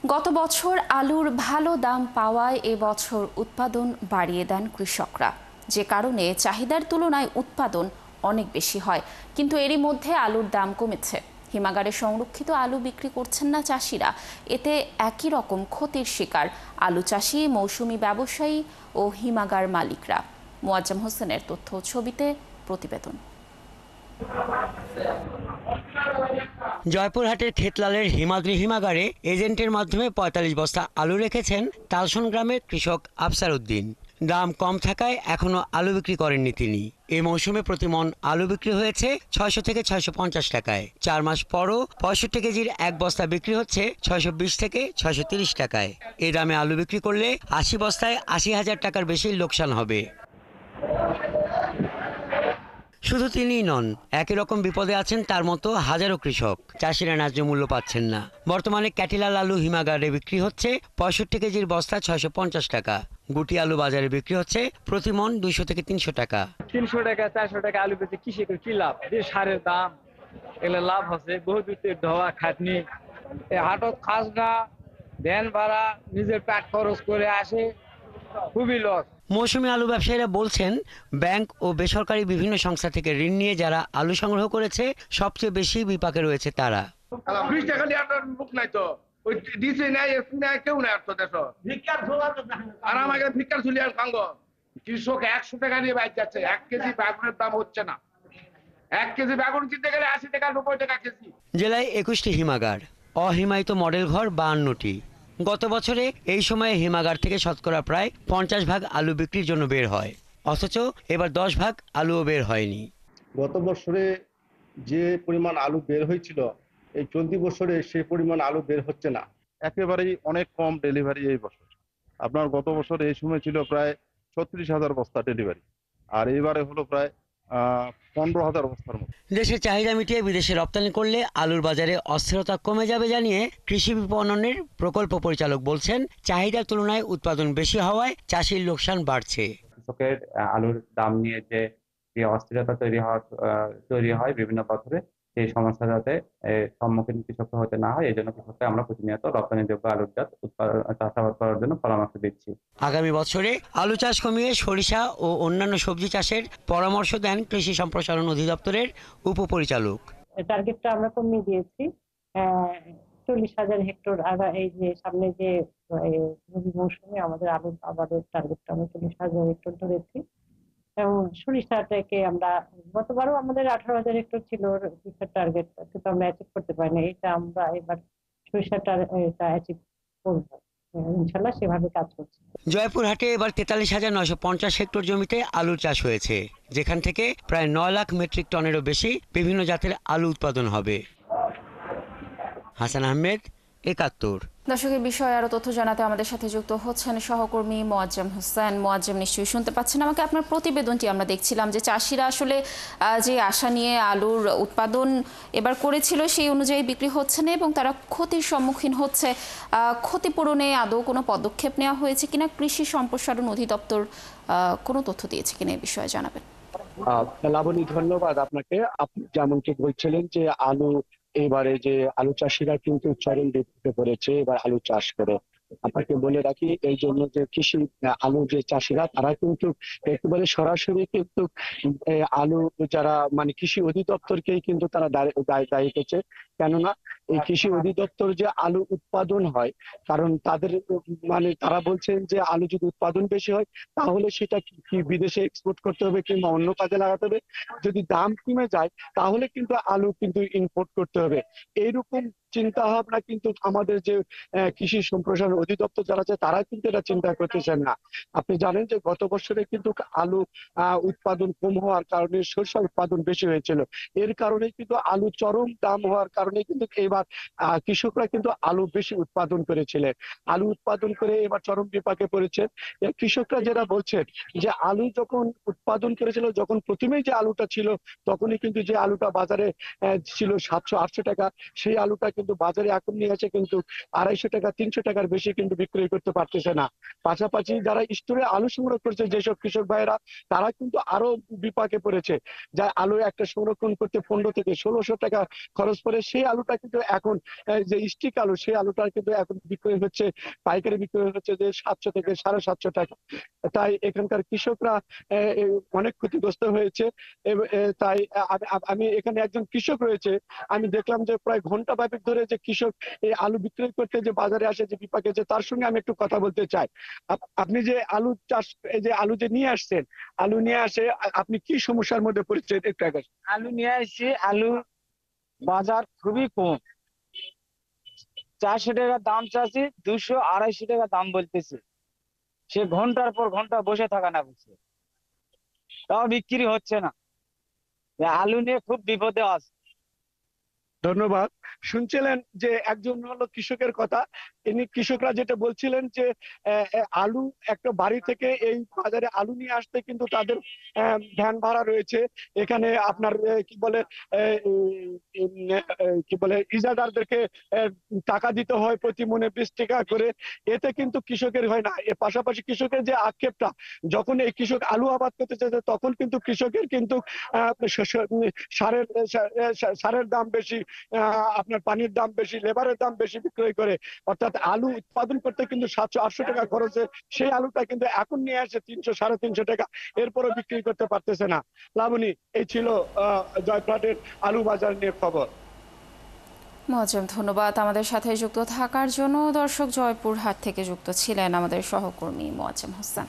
গত বছর আলুর ভালো দাম পাওয়ায় এবছর উৎপাদন বাড়িয়ে দেন কৃষকরা, যে কারণে চাহিদার তুলনায় উৎপাদন অনেক বেশি হয়। কিন্তু এরই মধ্যে আলুর দাম কমেছে। হিমাগারে সংরক্ষিত আলু বিক্রি করছেন না চাষিরা। এতে একই রকম ক্ষতির শিকার আলু চাষি, মৌসুমি ব্যবসায়ী ও হিমাগার মালিকরা। মোয়াজ্জেম হোসেনের তথ্য ছবিতে প্রতিবেদন। জয়পুরহাটের খেতলালের হিমাদ্রি হিমাগারে এজেন্টের মাধ্যমে ৪৫ বস্তা আলু রেখেছেন তালসন গ্রামের কৃষক আফসার উদ্দিন। দাম কম থাকায় এখনো আলু বিক্রি করেননি তিনি। এই মৌসুমে প্রতি মন আলু বিক্রি হয়েছে ৬০০ থেকে ৬৫০ টাকায়। ৪ মাস পরও ৬৫ কেজির এক বস্তা বিক্রি হচ্ছে ৬২০ থেকে ৬৩০ টাকায়। এই দামে আলু বিক্রি করলে ৮০ বস্তায় ৮০,০০০ টাকার বেশি লোকসান হবে। শুধু তিনিই নন, একই রকম বিপদে আছেন তার মতো হাজারো কৃষক। চাষিরা ন্যায্য মূল্য পাচ্ছেন না। বর্তমানে ক্যাটিলাল আলু হিমাগারে বিক্রি হচ্ছে ৬৫ কেজির বস্তা ৬৫০ টাকা। গুটি আলু বাজারে বিক্রি হচ্ছে প্রতি মন ২০০ থেকে ৩০০ টাকা। ৩০০ টাকা ৪০০ টাকা আলু বেচে কৃষি করে কি লাভ? যে সারের দাম, এগুলো লাভ হচ্ছে বহু দূর ধোয়া খাটনি, হাটত খাজনা, ভ্যান ভাড়া, নিজের পেট খরচ করে আসে, খুবই লস। মৌসুমী আলু ব্যবসায়ীরা বলছেন, ব্যাংক ও বেসরকারি বিভিন্ন সংস্থা থেকে ঋণ নিয়ে যারা আলু সংগ্রহ করেছে সবচেয়ে বেশি বিপাকে রয়েছে তারা। ২০ টাকা দিয়ে আপনার মুখ নাই তো, ওই ডিসি নাই, এসপি নাই, কেউ নাই আর তো দেশ। আর আমাকে ভিক্ষার ঝুলি আর খাঙ্গ। কৃষক ১০০ টাকা নিয়ে বাইক যাচ্ছে, ১ কেজি বেগুনের দাম হচ্ছে না। ১ কেজি বেগুন কিনতে গেলে ৮০ টাকা ৯০ টাকা কেজি। জেলায় ২১টি হিমাগার, অহিমায়িত মডেল ঘর ৫২টি। গত বছরে এই সময়ে হিমাগার থেকে শতকরা প্রায় ৫০ ভাগ আলু বিক্রির জন্য বের হয়, অথচ এবার ১০ ভাগ আলুও বের হয়নি। গত বছরে যে পরিমাণ আলু বের হয়েছিল, এই চলতি বছরে সেই পরিমাণ আলু বের হচ্ছে না। একেবারেই অনেক কম ডেলিভারি এই বছর। আপনার গত বছর এই সময় ছিল প্রায় ৩৬,০০০ বস্তা ডেলিভারি, আর এবারে হলো প্রায় ১৫,০০০ বস্তার মতো। দেশের চাহিদা মিটিয়ে বিদেশে রপ্তানি করলে আলুর বাজারে অস্থিরতা কমে যাবে জানিয়ে কৃষি বিপণনের প্রকল্প পরিচালক বলছেন, চাহিদার তুলনায় উৎপাদন বেশি হওয়ায় চাষির লোকসান বাড়ছে। কৃষকের আলুর দাম নিয়ে যে অস্থিরতা তৈরি হয় বিভিন্ন বছরে, সেই সমস্যা যাতে সম্মুখীন কৃষকরা হতে না হয়, এই জন্য কৃষককে আমরা প্রতিনিয়ত রপ্তানিযোগ্য আলুর জাত চাষাবাদ করার জন্য পরামর্শ দিচ্ছি। আগামী বছরে আলু চাষ কমিয়ে সরিষা ও অন্যান্য সবজি চাষের পরামর্শ দেন কৃষি সম্প্রসারণ অধিদপ্তরের উপপরিচালক। টার্গেটটা আমরা কমিয়ে দিয়েছি ৪০,০০০ হেক্টর। এই যে সামনে যে রবি মৌসুমে আমাদের আলুর আবাদের টার্গেটটা আমরা ৪০,০০০ হেক্টর ধরেছি, এবং সরিষাটাকে আমরা গতবারও আমাদের ১৮,০০০ হেক্টর ছিল টার্গেট, কিন্তু আমরা অ্যাচিভ করতে পারিনি। এটা আমরা এবার সরিষাটা অ্যাচিভ করবো ইনশাল্লাহ, সেভাবে কাজ করছি। জয়পুরহাটে এবার ৪৩,৯৫০ হেক্টর জমিতে আলুর চাষ হয়েছে, যেখান থেকে প্রায় ৯ লাখ মেট্রিক টনেরও বেশি বিভিন্ন জাতের আলু উৎপাদন হবে। হাসান আহমেদ, ৭১। দর্শকের বিষয়ে আরো তথ্য জানাতে আমাদের সাথে যুক্ত হচ্ছেন সহকর্মী মোয়াজ্জেম হোসেন। মোয়াজ্জেম, নিশ্চয়ই শুনতে পাচ্ছেন আমাকে। আপনার প্রতিবেদনটি আমরা দেখছিলাম যে চাষিরা আসলে যে আশা নিয়ে আলুর উৎপাদন এবার করেছিল সেই অনুযায়ী বিক্রি হচ্ছে না এবং তারা ক্ষতির সম্মুখীন হচ্ছে। ক্ষতিপূরণে আদৌ কোনো পদক্ষেপ নেওয়া হয়েছে কিনা, কৃষি সম্প্রসারণ অধিদপ্তর কোনো তথ্য দিয়েছে কিনা, এই বিষয়ে জানাবেন। লাবণী, ধন্যবাদ আপনাকে। আপনি যেমনটি বলছিলেন যে এবারে যে আলু চাষিরা কিন্তু চরম বিপদে পড়েছে এবার আলু চাষ করে। আপনাকে বলে রাখি, এই জন্য যে কৃষি আলু যে চাষিরা তারা কিন্তু একেবারে সরাসরি কিন্তু আলু যারা মানে কৃষি অধিদপ্তরকেই কিন্তু তারা দায়ী করছে। কেননা এই কৃষি অধিদপ্তর যে আলু উৎপাদন হয়, কারণ তাদের মানে তারা বলছেন যে আলু যদি উৎপাদন বেশি হয় তাহলে সেটা কি বিদেশে এক্সপোর্ট করতে হবে কিংবা অন্য কাজে লাগাতে হবে। যদি দাম কমে যায় তাহলে কিন্তু আলু কিন্তু ইম্পোর্ট করতে হবে। এইরকম চিন্তা ভাবনা কিন্তু আমাদের যে কৃষি সম্প্রসারণ অধিদপ্তর যারা আছে তারা কিন্তু এটা চিন্তা করতেছেন না। আপনি জানেন যে গত বছরে কিন্তু আলু উৎপাদন কম হওয়ার কারণে সরষে উৎপাদন বেশি হয়েছিল। এর কারণে কিন্তু আলু চরম দাম হওয়ার কারণে কিন্তু এবার কৃষকরা কিন্তু আলু বেশি উৎপাদন করেছিলেন। আলু উৎপাদন করে এবার চরম বিপাকে পড়েছে। কৃষকরা যারা বলছেন যে আলু যখন উৎপাদন করেছিল, যখন প্রথমেই যে আলুটা ছিল তখনই কিন্তু যে আলুটা বাজারে ছিল ৭০০-৮০০ টাকা, সেই আলুটা কিন্তু বাজারে এখন নিয়ে আসে কিন্তু ২৫০ টাকা ৩০০ টাকার বেশি কিন্তু বিক্রয় করতে পারতেছে না। পাশাপাশি যারা স্টোরে আলু সংগ্রহ করছে যেসব কৃষক ভাইয়েরা, তারা কিন্তু আরো বিপাকে পড়েছে। যা আলু একটা সংরক্ষণ করতে ১৫ থেকে ১৬০০ টাকা খরচ করে, সেই সেই আলুটা কিন্তু এখন যে স্টিক আলু, সেই আলুটা কিন্তু এখন বিক্রয় হচ্ছে, পাইকারি বিক্রয় হচ্ছে যে 700 থেকে 750 টাকা। তাই এখানকার কৃষকরা অনেক ক্ষতিগ্রস্ত হয়েছে। তাই আমি এখানে একজন কৃষক রয়েছে, আমি দেখলাম যে প্রায় ঘন্টা ব্যাপী ধরে যে কৃষক এই আলু বিক্রয় করতে যে বাজারে আসে, যে বিপাকে, যে তার সঙ্গে আমি একটু কথা বলতে চাই। আপনি যে আলু চাষ, এই যে আলু যে নিয়ে আসছেন, আলু নিয়ে আসে আপনি কি সমস্যার মধ্যে পড়েছেন একটু আগে? আলু নিয়ে আসছি, আলু বাজার খুবই কম, 400 টাকা দাম চাচ্ছি, 200-250 টাকা দাম বলতেছে। সে ঘন্টার পর ঘন্টা বসে থাকা না বলছে, তাও বিক্রি হচ্ছে না। আলু নিয়ে খুব বিপদে আছে। ধন্যবাদ। শুনছিলেন যে একজন হলো কৃষকের কথা, ইনি কৃষকরা যেটা বলছিলেন যে আলু একটা বাড়ি থেকে এই বাজারে আলু নিয়ে আসতে কিন্তু তাদের ভ্যান ভাড়া রয়েছে। এখানে আপনার কি বলে ইজারাদারদেরকে টাকা দিতে হয় প্রতি মনে 20 টাকা করে। এতে কিন্তু কৃষকের হয় না। এর পাশাপাশি কৃষকের যে আক্ষেপটা, যখন এই কৃষক আলু আবাদ করতে চাইছে তখন কিন্তু কৃষকের কিন্তু সারের দাম বেশি, আপনার পানির দাম বেশি, লেবারের দাম বেশি বিক্রয় করে। অর্থাৎ আলু উৎপাদন করতে কিন্তু 700-800 টাকা খরচে সেই আলুটা কিন্তু এখন নিয়ে আসে 300-350 টাকা, এরপরও বিক্রি করতে পারতেছে না। লাবণী, এই ছিল জয়পুরহাটের আলু বাজার নিয়ে খবর। মোয়াজ্জেম, ধন্যবাদ আমাদের সাথে যুক্ত থাকার জন্য। দর্শক, জয়পুরহাট থেকে যুক্ত ছিলেন আমাদের সহকর্মী মোয়াজ্জেম হোসেন।